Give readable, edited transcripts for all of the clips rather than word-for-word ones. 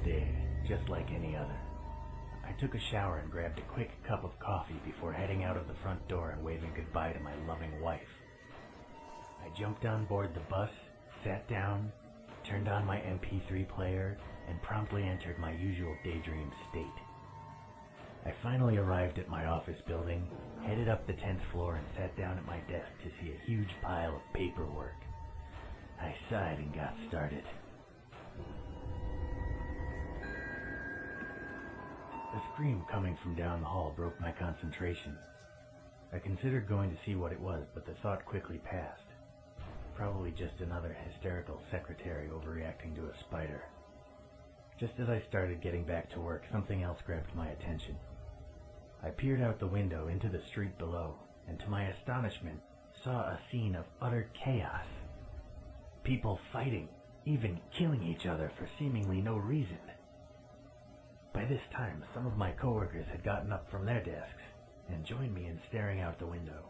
day, just like any other. I took a shower and grabbed a quick cup of coffee before heading out of the front door and waving goodbye to my loving wife. I jumped on board the bus, sat down, turned on my MP3 player, and promptly entered my usual daydream state. I finally arrived at my office building, headed up the 10th floor, and sat down at my desk to see a huge pile of paperwork. I sighed and got started. A scream coming from down the hall broke my concentration. I considered going to see what it was, but the thought quickly passed. Probably just another hysterical secretary overreacting to a spider. Just as I started getting back to work, something else grabbed my attention. I peered out the window into the street below, and to my astonishment, saw a scene of utter chaos. People fighting, even killing each other for seemingly no reason. By this time, some of my coworkers had gotten up from their desks and joined me in staring out the window.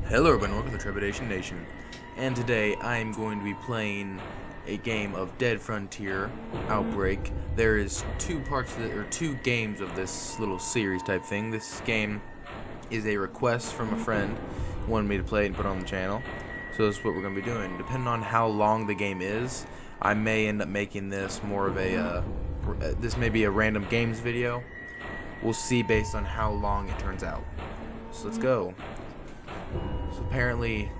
Hello everyone, welcome to TrepidationNation, and today I am going to be playing a game of Dead Frontier Outbreak. There is two games of this little series type thing. This game is a request from a friend who wanted me to play it and put it on the channel. So that's what we're going to be doing. Depending on how long the game is, I may end up making this more of a, this may be a random games video. We'll see based on how long it turns out. So let's go. So apparently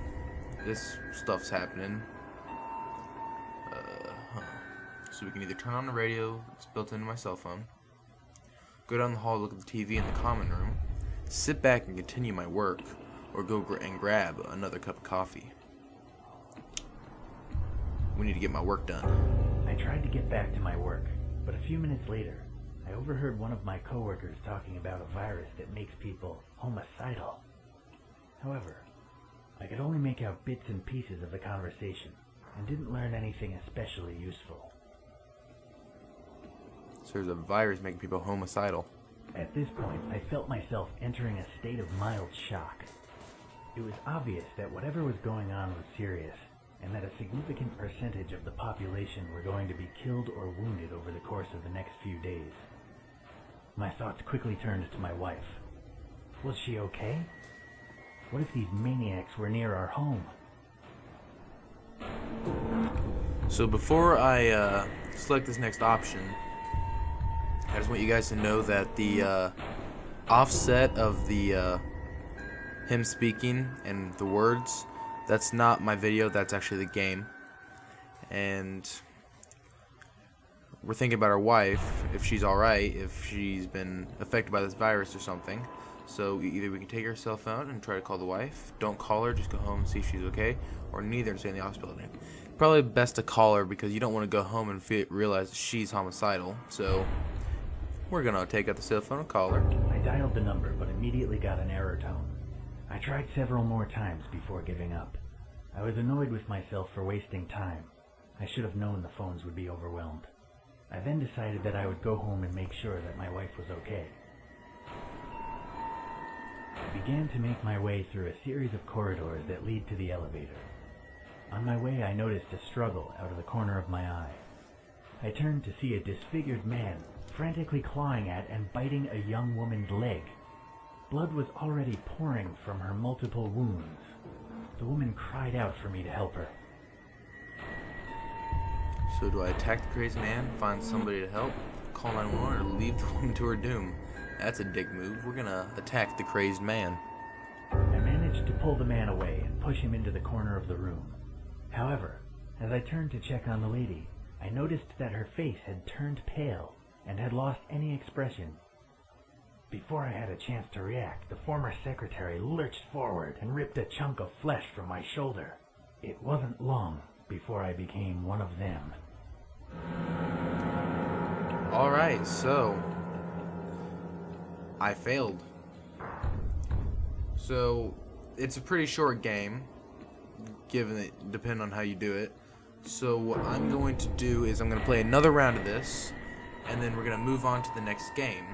this stuff's happening. So we can either turn on the radio, it's built into my cell phone, go down the hall, look at the TV in the common room, sit back and continue my work, or go and grab another cup of coffee. We need to get my work done. I tried to get back to my work, but a few minutes later, I overheard one of my coworkers talking about a virus that makes people homicidal. However, I could only make out bits and pieces of the conversation, and didn't learn anything especially useful. So there's a virus making people homicidal. At this point, I felt myself entering a state of mild shock. It was obvious that whatever was going on was serious, and that a significant percentage of the population were going to be killed or wounded over the course of the next few days. My thoughts quickly turned to my wife. Was she okay? What if these maniacs were near our home? So before I select this next option, I just want you guys to know that the offset of the him speaking and the words, that's not my video, that's actually the game. And we're thinking about our wife, if she's alright, if she's been affected by this virus or something. So either we can take her cell phone and try to call the wife, don't call her, just go home and see if she's okay, or neither and stay in the hospital. Probably best to call her because you don't want to go home and realize that she's homicidal. So we're gonna take out the cell phone and call her. I dialed the number, but immediately got an error tone. I tried several more times before giving up. I was annoyed with myself for wasting time. I should have known the phones would be overwhelmed. I then decided that I would go home and make sure that my wife was okay. I began to make my way through a series of corridors that lead to the elevator. On my way, I noticed a struggle out of the corner of my eye. I turned to see a disfigured man frantically clawing at and biting a young woman's leg. Blood was already pouring from her multiple wounds. The woman cried out for me to help her. So do I attack the crazed man, find somebody to help, call 911, or leave the woman to her doom? That's a dick move. We're gonna attack the crazed man. I managed to pull the man away and push him into the corner of the room. However, as I turned to check on the lady, I noticed that her face had turned pale and had lost any expression. Before I had a chance to react, the former secretary lurched forward and ripped a chunk of flesh from my shoulder. It wasn't long before I became one of them. Alright, so I failed. So it's a pretty short game, given it depending on how you do it. So what I'm going to do is I'm going to play another round of this, and then we're going to move on to the next game,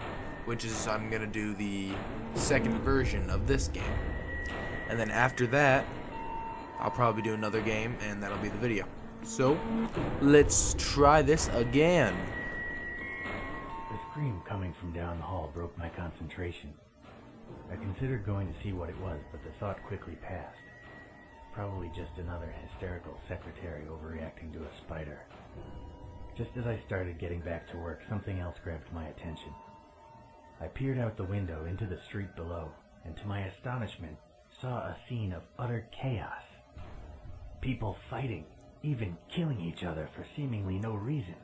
which is I'm going to do the second version of this game. And then after that, I'll probably do another game, and that'll be the video. So, let's try this again. The scream coming from down the hall broke my concentration. I considered going to see what it was, but the thought quickly passed. Probably just another hysterical secretary overreacting to a spider. Just as I started getting back to work, something else grabbed my attention. I peered out the window into the street below, and to my astonishment, saw a scene of utter chaos. People fighting, even killing each other for seemingly no reason.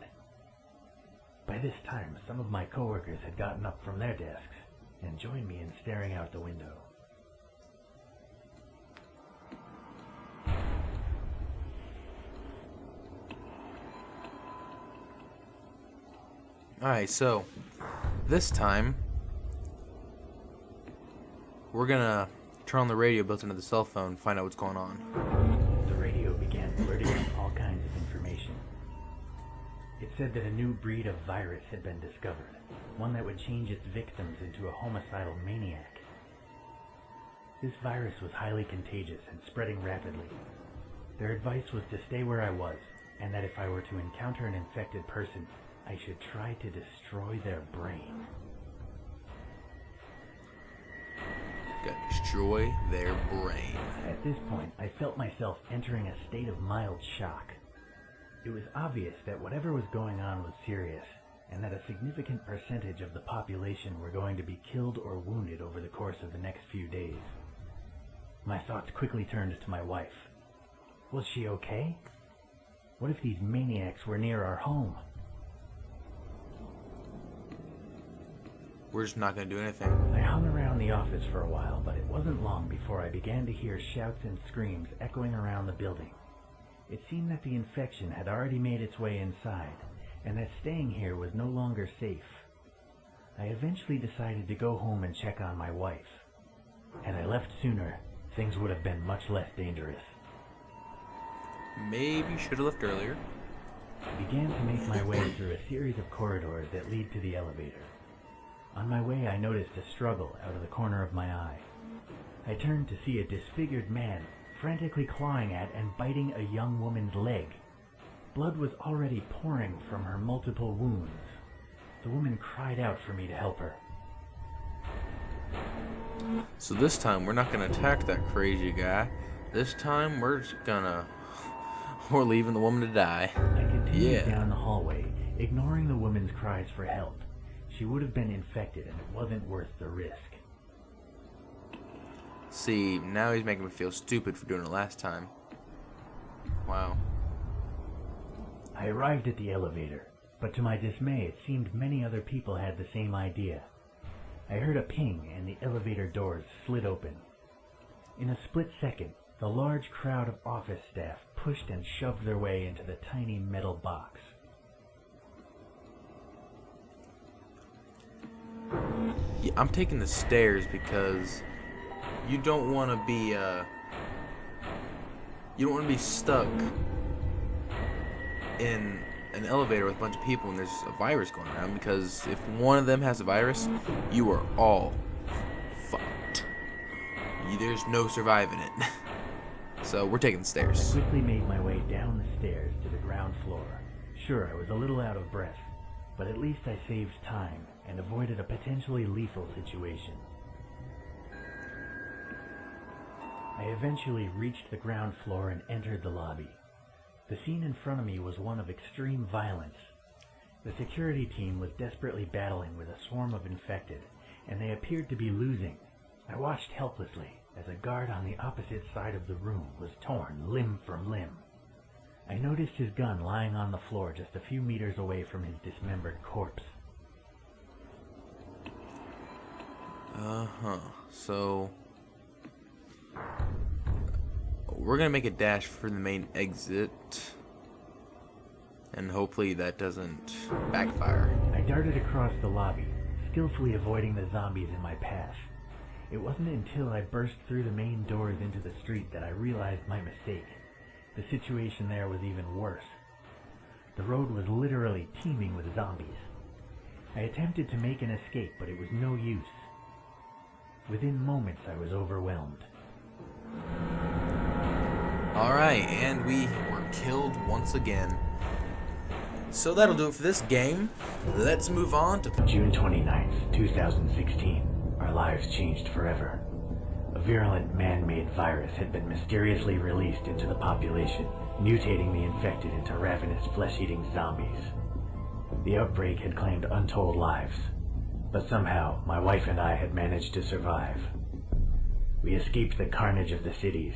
By this time, some of my coworkers had gotten up from their desks and joined me in staring out the window. Alright, so this time we're gonna turn on the radio built into the cell phone and find out what's going on. The radio began blurting out all kinds of information. It said that a new breed of virus had been discovered, one that would change its victims into a homicidal maniac. This virus was highly contagious and spreading rapidly. Their advice was to stay where I was, and that if I were to encounter an infected person, I should try to destroy their brain. Gotta destroy their brain. At this point, I felt myself entering a state of mild shock. It was obvious that whatever was going on was serious, and that a significant percentage of the population were going to be killed or wounded over the course of the next few days. My thoughts quickly turned to my wife. Was she okay? What if these maniacs were near our home? We're just not gonna do anything. I hung around the office for a while, but it wasn't long before I began to hear shouts and screams echoing around the building. It seemed that the infection had already made its way inside, and that staying here was no longer safe. I eventually decided to go home and check on my wife. Had I left sooner, things would have been much less dangerous. Maybe should have left earlier. I began to make my way through a series of corridors that lead to the elevator. On my way, I noticed a struggle out of the corner of my eye. I turned to see a disfigured man frantically clawing at and biting a young woman's leg. Blood was already pouring from her multiple wounds. The woman cried out for me to help her. So this time, we're not gonna attack that crazy guy. This time, we're leaving the woman to die. I continued down the hallway, ignoring the woman's cries for help. She would have been infected, and it wasn't worth the risk. See, now he's making me feel stupid for doing it last time. Wow. I arrived at the elevator, but to my dismay, it seemed many other people had the same idea. I heard a ping, and the elevator doors slid open. In a split second, the large crowd of office staff pushed and shoved their way into the tiny metal box. Yeah, I'm taking the stairs because you don't want to be stuck in an elevator with a bunch of people and there's a virus going around, because if one of them has a virus, you are all fucked. There's no surviving it. So we're taking the stairs. I quickly made my way down the stairs to the ground floor. Sure, I was a little out of breath, but at least I saved time and avoided a potentially lethal situation. I eventually reached the ground floor and entered the lobby. The scene in front of me was one of extreme violence. The security team was desperately battling with a swarm of infected, and they appeared to be losing. I watched helplessly as a guard on the opposite side of the room was torn limb from limb. I noticed his gun lying on the floor just a few meters away from his dismembered corpse. So we're gonna make a dash for the main exit, and hopefully that doesn't backfire. I darted across the lobby, skillfully avoiding the zombies in my path. It wasn't until I burst through the main doors into the street that I realized my mistake. The situation there was even worse. The road was literally teeming with zombies. I attempted to make an escape, but it was no use. Within moments, I was overwhelmed. Alright, and we were killed once again. So that'll do it for this game. Let's move on to June 29th, 2016. Our lives changed forever. A virulent man-made virus had been mysteriously released into the population, mutating the infected into ravenous flesh-eating zombies. The outbreak had claimed untold lives, but somehow my wife and I had managed to survive. We escaped the carnage of the cities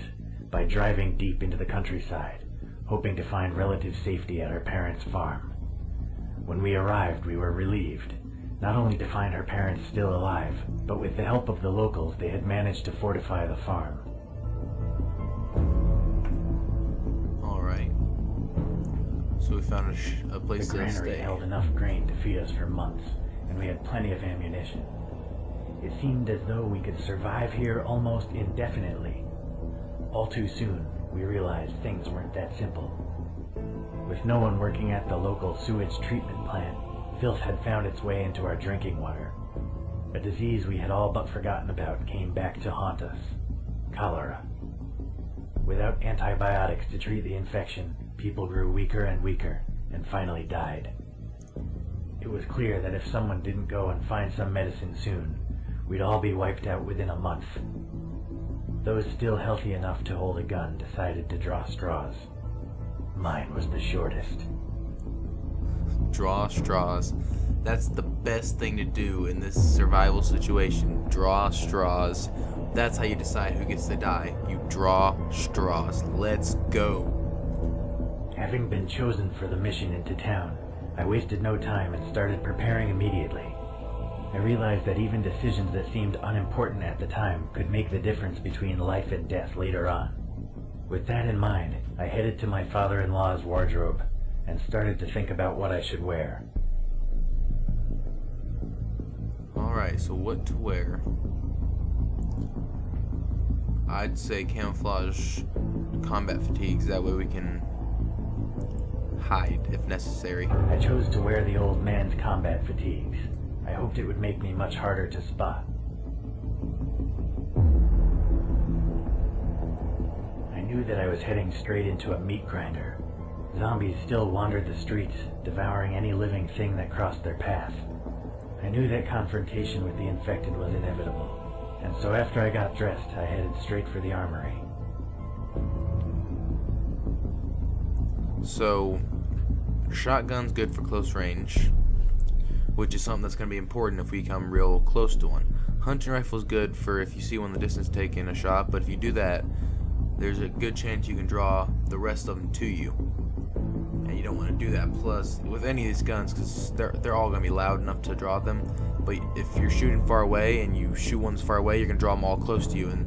by driving deep into the countryside, hoping to find relative safety at our parents' farm. When we arrived, we were relieved, not only to find her parents still alive, but with the help of the locals, they had managed to fortify the farm. Alright. So we found a place The to granary stay. held enough grain to feed us for months, and we had plenty of ammunition. It seemed as though we could survive here almost indefinitely. All too soon, we realized things weren't that simple. With no one working at the local sewage treatment plant, filth had found its way into our drinking water. A disease we had all but forgotten about came back to haunt us: cholera. Without antibiotics to treat the infection, people grew weaker and weaker, and finally died. It was clear that if someone didn't go and find some medicine soon, we'd all be wiped out within a month. Those still healthy enough to hold a gun decided to draw straws. Mine was the shortest. Draw straws. That's the best thing to do in this survival situation. Draw straws. That's how you decide who gets to die. You draw straws. Let's go. Having been chosen for the mission into town, I wasted no time and started preparing immediately. I realized that even decisions that seemed unimportant at the time could make the difference between life and death later on. With that in mind, I headed to my father-in-law's wardrobe and started to think about what I should wear. Alright, so what to wear? I'd say camouflage combat fatigues, that way we can hide if necessary. I chose to wear the old man's combat fatigues. I hoped it would make me much harder to spot. I knew that I was heading straight into a meat grinder. Zombies still wandered the streets, devouring any living thing that crossed their path. I knew that confrontation with the infected was inevitable, and so after I got dressed, I headed straight for the armory. So, shotgun's good for close range, which is something that's going to be important if we come real close to one. Hunting rifle's good for if you see one in the distance taking a shot, but if you do that, there's a good chance you can draw the rest of them to you. And you don't want to do that. Plus, with any of these guns, because they're all going to be loud enough to draw them, but if you're shooting far away and you shoot ones far away, you're going to draw them all close to you, and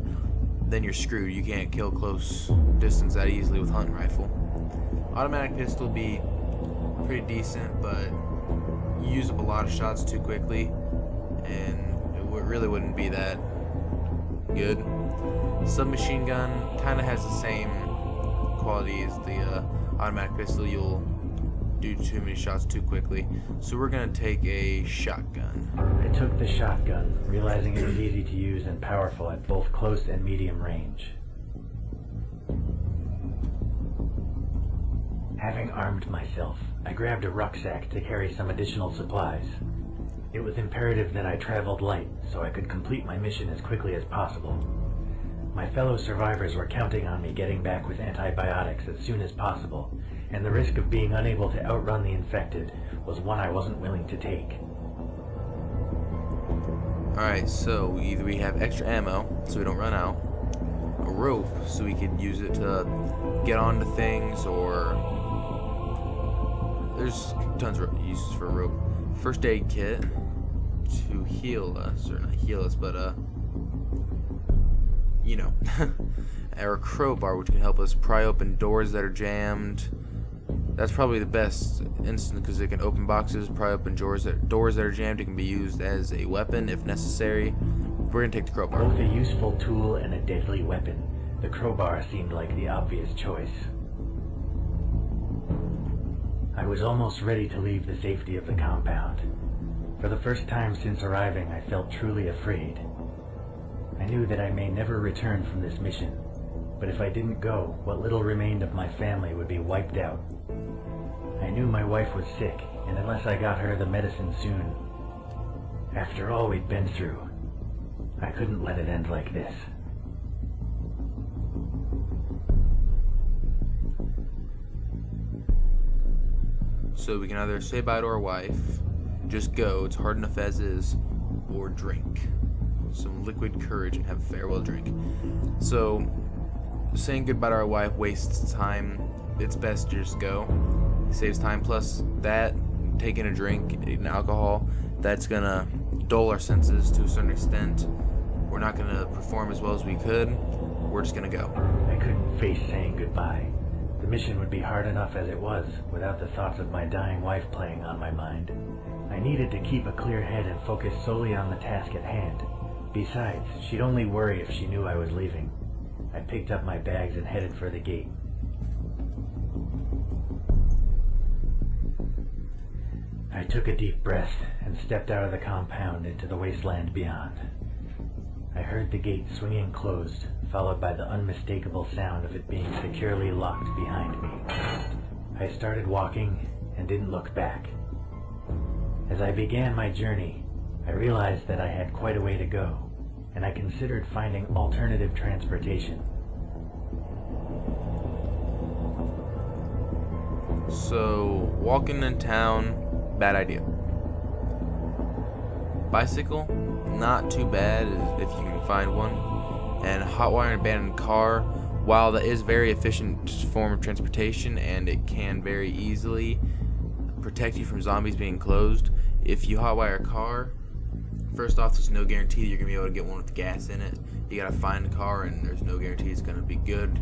then you're screwed. You can't kill close distance that easily with hunting rifle. Automatic pistol would be pretty decent, but you use up a lot of shots too quickly, and it really wouldn't be that good. Submachine gun kind of has the same quality as the automatic pistol. You'll do too many shots too quickly. So we're going to take a shotgun. I took the shotgun, realizing it was easy to use and powerful at both close and medium range. Having armed myself, I grabbed a rucksack to carry some additional supplies. It was imperative that I traveled light so I could complete my mission as quickly as possible. My fellow survivors were counting on me getting back with antibiotics as soon as possible, and the risk of being unable to outrun the infected was one I wasn't willing to take. Alright, so either we have extra ammo so we don't run out, a rope so we can use it to get onto things, or there's tons of uses for a rope. First aid kit to heal us, or not heal us, but you know, or a crowbar which can help us pry open doors that are jammed. That's probably the best instance because it can open boxes, pry open doors that are jammed. It can be used as a weapon if necessary. We're gonna take the crowbar. Both a useful tool and a deadly weapon, the crowbar seemed like the obvious choice. I was almost ready to leave the safety of the compound. For the first time since arriving, I felt truly afraid. I knew that I may never return from this mission, but if I didn't go, what little remained of my family would be wiped out. I knew my wife was sick, and unless I got her the medicine soon, after all we'd been through, I couldn't let it end like this. So we can either say bye to our wife, just go, it's hard enough as is, or drink some liquid courage and have a farewell drink. So saying goodbye to our wife wastes time. It's best to just go. It saves time, plus that, taking a drink, eating alcohol, that's gonna dull our senses to a certain extent. We're not gonna perform as well as we could. We're just gonna go. I couldn't face saying goodbye. The mission would be hard enough as it was, without the thoughts of my dying wife playing on my mind. I needed to keep a clear head and focus solely on the task at hand. Besides, she'd only worry if she knew I was leaving. I picked up my bags and headed for the gate. I took a deep breath and stepped out of the compound into the wasteland beyond. I heard the gate swinging closed, followed by the unmistakable sound of it being securely locked behind me. I started walking and didn't look back. As I began my journey, I realized that I had quite a way to go, and I considered finding alternative transportation. So, walking in town, bad idea. Bicycle, not too bad if you can find one. And hotwire an abandoned car, while that is a very efficient form of transportation and it can very easily protect you from zombies being closed, if you hotwire a car, first off, there's no guarantee you're going to be able to get one with gas in it. You got to find a car and there's no guarantee it's going to be good.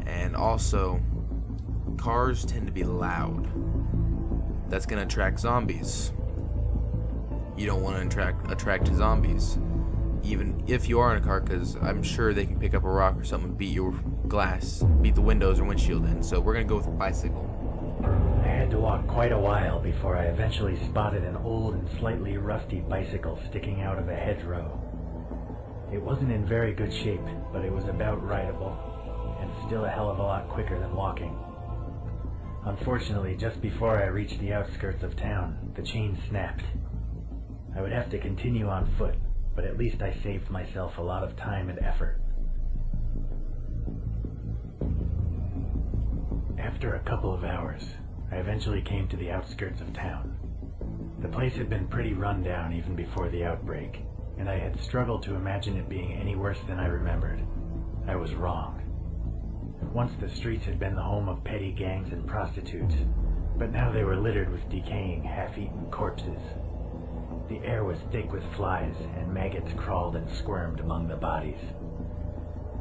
And also, cars tend to be loud. That's going to attract zombies. You don't want to attract zombies, even if you are in a car, because I'm sure they can pick up a rock or something and beat your glass, beat the windows or windshield in. So we're going to go with a bicycle. I had to walk quite a while before I eventually spotted an old and slightly rusty bicycle sticking out of a hedgerow. It wasn't in very good shape, but it was about rideable, and still a hell of a lot quicker than walking. Unfortunately, just before I reached the outskirts of town, the chain snapped. I would have to continue on foot, but at least I saved myself a lot of time and effort. After a couple of hours, I eventually came to the outskirts of town. The place had been pretty run down even before the outbreak, and I had struggled to imagine it being any worse than I remembered. I was wrong. Once the streets had been the home of petty gangs and prostitutes, but now they were littered with decaying, half-eaten corpses. The air was thick with flies, and maggots crawled and squirmed among the bodies.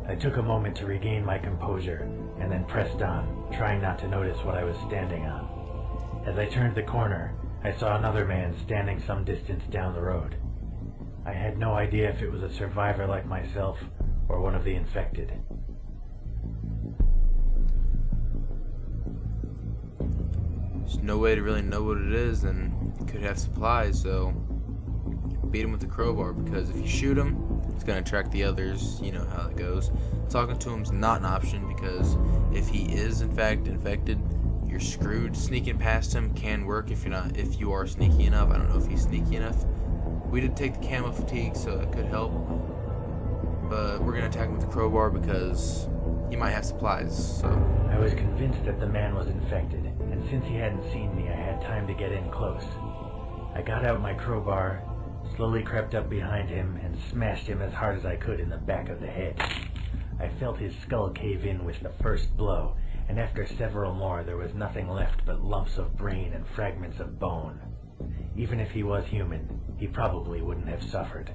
I took a moment to regain my composure, and then pressed on, trying not to notice what I was standing on. As I turned the corner, I saw another man standing some distance down the road. I had no idea if it was a survivor like myself, or one of the infected. There's no way to really know what it is, and could have supplies, so beat him with a crowbar, because if you shoot him, it's going to attract the others. You know how it goes. Talking to him's not an option, because if he is in fact infected, you're screwed. Sneaking past him can work if you are sneaky enough. I don't know if he's sneaky enough. We did take the camo fatigue, so it could help, but we're going to attack him with a crowbar because he might have supplies. So I was convinced that the man was infected, and since he hadn't seen me, I had time to get in close. I got out my crowbar, slowly crept up behind him, and smashed him as hard as I could in the back of the head. I felt his skull cave in with the first blow, and after several more there was nothing left but lumps of brain and fragments of bone. Even if he was human, he probably wouldn't have suffered.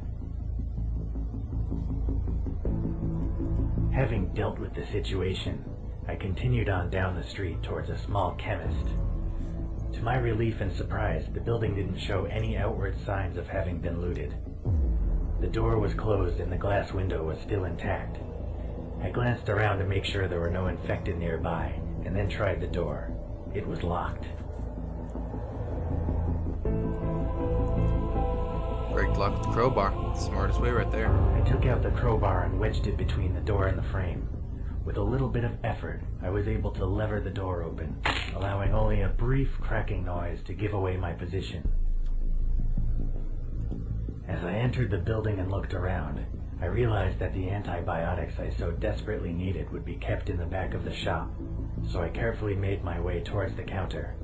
Having dealt with the situation, I continued on down the street towards a small chemist. To my relief and surprise, the building didn't show any outward signs of having been looted. The door was closed and the glass window was still intact. I glanced around to make sure there were no infected nearby, and then tried the door. It was locked. break the lock with the crowbar. Smartest way right there. I took out the crowbar and wedged it between the door and the frame. With a little bit of effort, I was able to lever the door open, allowing only a brief cracking noise to give away my position. As I entered the building and looked around, I realized that the antibiotics I so desperately needed would be kept in the back of the shop, so I carefully made my way towards the counter.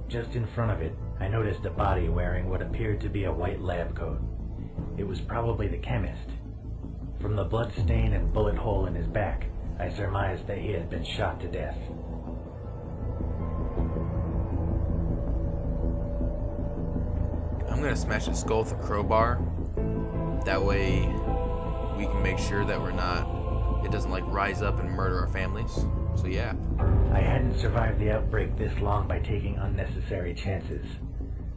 Just in front of it, I noticed a body wearing what appeared to be a white lab coat. It was probably the chemist. From the blood stain and bullet hole in his back, I surmised that he had been shot to death. I'm gonna smash his skull with a crowbar. That way we can make sure that it doesn't like rise up and murder our families. So yeah. I hadn't survived the outbreak this long by taking unnecessary chances.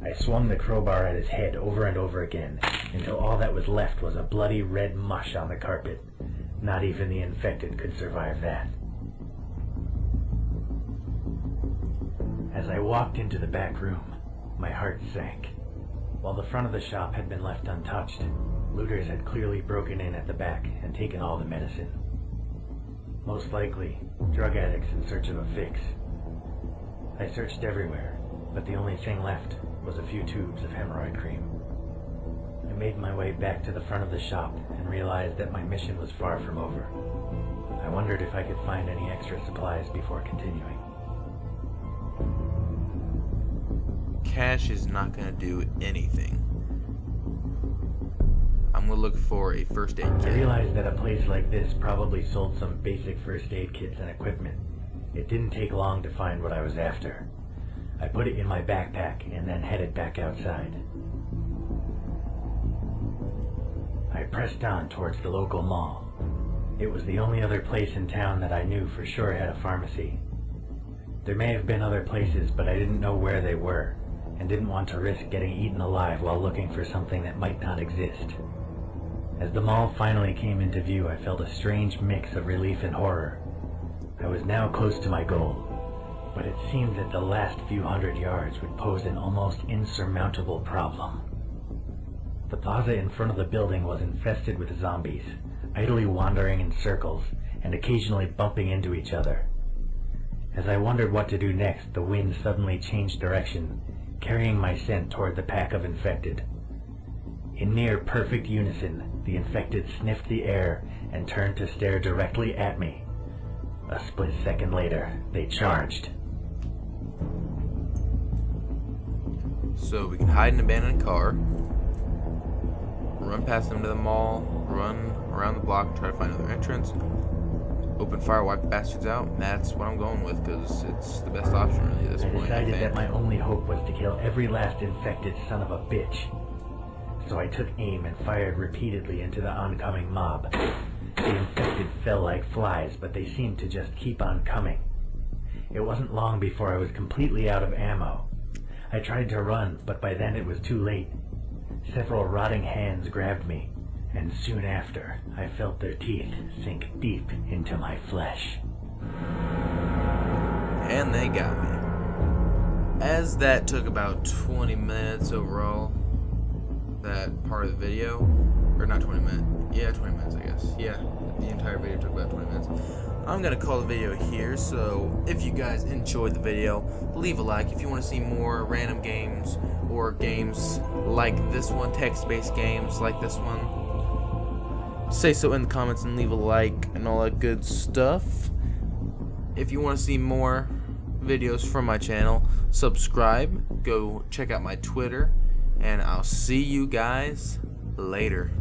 I swung the crowbar at his head over and over again, until all that was left was a bloody red mush on the carpet. Not even the infected could survive that. As I walked into the back room, my heart sank. While the front of the shop had been left untouched, looters had clearly broken in at the back and taken all the medicine. Most likely, drug addicts in search of a fix. I searched everywhere, but the only thing left was a few tubes of hemorrhoid cream. I made my way back to the front of the shop and realized that my mission was far from over. I wondered if I could find any extra supplies before continuing. Cash is not gonna do anything. I'm gonna look for a first aid I kit. realized that a place like this probably sold some basic first aid kits and equipment. It didn't take long to find what I was after. I put it in my backpack and then headed back outside. I pressed on towards the local mall. It was the only other place in town that I knew for sure had a pharmacy. There may have been other places, but I didn't know where they were, and didn't want to risk getting eaten alive while looking for something that might not exist. As the mall finally came into view, I felt a strange mix of relief and horror. I was now close to my goal, but it seemed that the last few hundred yards would pose an almost insurmountable problem. The plaza in front of the building was infested with zombies, idly wandering in circles and occasionally bumping into each other. As I wondered what to do next, the wind suddenly changed direction, carrying my scent toward the pack of infected. In near perfect unison, the infected sniffed the air and turned to stare directly at me. A split second later, they charged. So we can hide in an abandoned car, run past them to the mall, run around the block, try to find another entrance, open fire, wipe the bastards out. And that's what I'm going with, because it's the best option really at this I point. decided that my only hope was to kill every last infected son of a bitch. So I took aim and fired repeatedly into the oncoming mob. The infected fell like flies, but they seemed to just keep on coming. It wasn't long before I was completely out of ammo. I tried to run, but by then it was too late. Several rotting hands grabbed me, and soon after, I felt their teeth sink deep into my flesh. And they got me. As that took about 20 minutes overall, that part of the video, or not 20 minutes, yeah, 20 minutes I guess, yeah, the entire video took about 20 minutes. I'm gonna call the video here, so if you guys enjoyed the video, leave a like. If you want to see more random games, or games like this one, text-based games like this one, say so in the comments and leave a like and all that good stuff. If you want to see more videos from my channel, subscribe, go check out my Twitter, and I'll see you guys later.